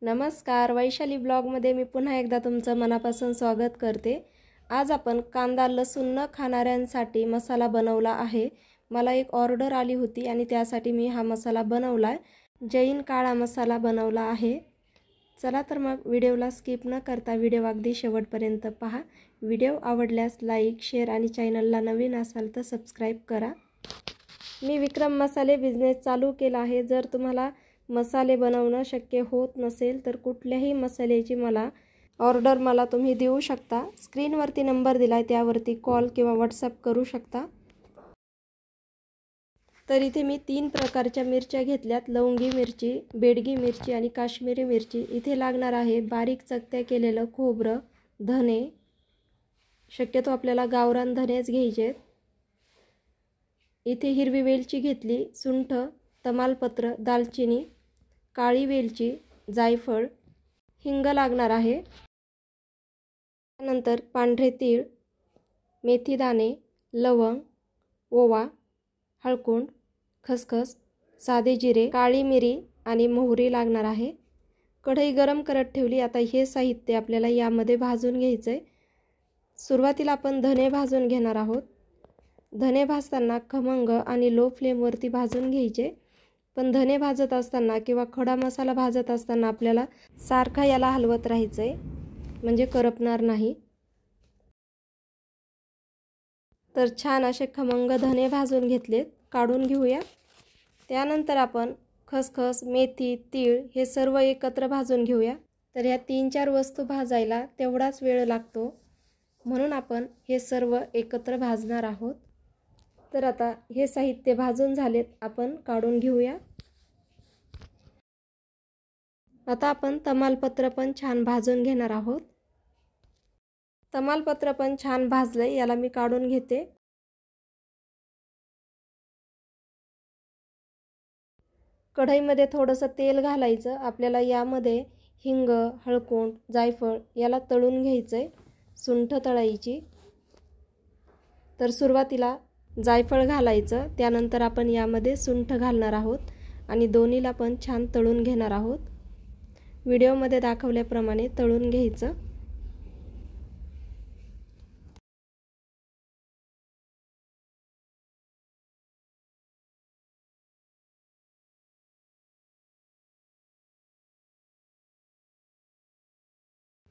नमस्कार, वैशाली ब्लॉगमध्ये मी पुन्हा एकदा तुमचं मनापासून स्वागत करते। आज आपण कांदा लसूण न खाणाऱ्यांसाठी मसाला बनवला आहे। मला एक ऑर्डर आली होती आणि त्यासाठी मी हा मसाला बनवलाय। जैन काळा मसाला बनवला आहे। चला तर मग व्हिडिओला स्किप न करता व्हिडिओ अगदी शेवटपर्यंत पहा। व्हिडिओ आवडल्यास लाईक, शेअर आणि चॅनलला नवीन असाल तर सबस्क्राइब करा। मी विक्रम मसाले बिझनेस चालू केला आहे। जर तुम्हाला मसाले बनवणं शक्य होत नसेल तर कुठल्याही मसाल्याची ऑर्डर मला तुम्ही देऊ शकता। स्क्रीनवरती नंबर दिलाय त्यावरती कॉल किंवा व्हॉट्सअप करू शकता। तर इथे मी 3 प्रकारच्या मिरच्या घेतल्यात, लवंगी मिरची, बेडगी मिरची आणि काश्मीरी मिरची। इथे लागणार आहे बारीक चकत्या केलेलं खोबरं, धने, शक्यतो आपल्याला गावरान धनेच घ्यायचे। इथे हिरवी वेलची घेतली, सुंठ, तमालपत्र, दालचिनी, काळी वेलची, जायफळ, हिंग लागणार आहे। त्यानंतर पांढरे तीळ, मेथी दाणे, लवंग, ओवा, हळकुंड, खसखस, साधे जिरे, काळी मिरी आणि मोहरी लागणार आहे। कढई गरम करत ठेवली। आता हे साहित्य आपल्याला यामध्ये भाजून घ्यायचे। सुरुवातीला आपण धने भाजून घेणार आहोत। धने भाजताना खमंग आणि लो फ्लेमवरती भाजून घ्यायचे। पण धने भाजत असताना किंवा खडा मसाला भाजत असताना आपल्याला सारखा याला हलवत राहायचंय, म्हणजे करपणार नाही। तर छान असे खमंग धने भाजून घेतलेत, काढून घेऊया। त्यानंतर आपण खसखस, मेथी, तीळ हे सर्व एकत्र भाजून घेऊया। तर या 3-4 वस्तू भाजायला तेवढाच वेळ लागतो, म्हणून आपण हे सर्व एकत्र भाजणार आहोत। तर आता हे साहित्य भाजून झालेत, आपण काढून घेऊया। आता आपण तमालपत्र पण छान भाजून घेणार आहोत। तमालपत्र पण छान भाजलंय, याला मी काढून घेते। कढईमध्ये थोडंसं तेल घालायचं। आपल्याला यामध्ये हिंग, हळकुंड, जायफळ याला तळून घ्यायचंय, सुंठ तळायची। तर सुरुवातीला जायफळ घालायचं, त्यानंतर आपण यामध्ये सुंठ घालणार आहोत आणि दोन्हीला पण छान तळून घेणार आहोत। व्हिडिओमध्ये दाखवल्याप्रमाणे तळून घ्यायचं।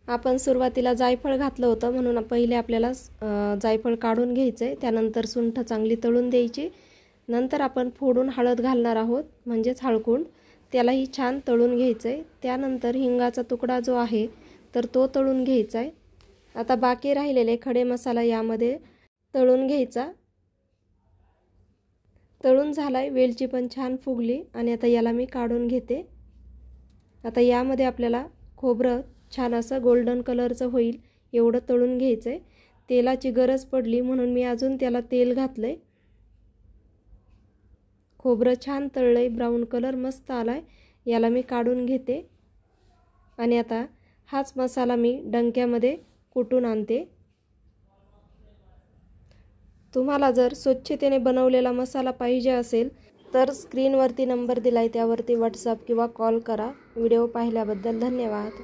आपण सुरुवातीला जायफळ घातलं होतं, म्हणून पहिले आपल्याला जायफळ काढून घ्यायचंय। त्यानंतर सुंठ चांगली तळून द्यायची। नंतर आपण फोडून हळद घालणार आहोत, म्हणजेच हळकुंड, त्यालाही छान तळून घ्यायचंय। त्यानंतर हिंगाचा तुकडा जो आहे तर तो तळून घ्यायचाय। आता बाकी राहिलेले खडे मसाला यामध्ये तळून घ्यायचा। तळून झालाय, वेलची पण छान फुगली आणि आता याला मी काढून घेते। आता यामध्ये आपल्याला खोबरं छान असं गोल्डन कलरचं होईल एवढं तळून घ्यायचंय। तेलाची गरज पडली म्हणून मी अजून त्याला तेल घातलंय। खोबरं छान तळलंय, ब्राऊन कलर मस्त आलाय, याला मी काढून घेते। आणि आता हाच मसाला मी डंक्यामध्ये कुटून आणते। तुम्हाला जर स्वच्छतेने बनवलेला मसाला पाहिजे असेल तर स्क्रीनवरती नंबर दिलाय त्यावरती व्हॉट्सअप किंवा कॉल करा। व्हिडिओ पाहिल्याबद्दल धन्यवाद।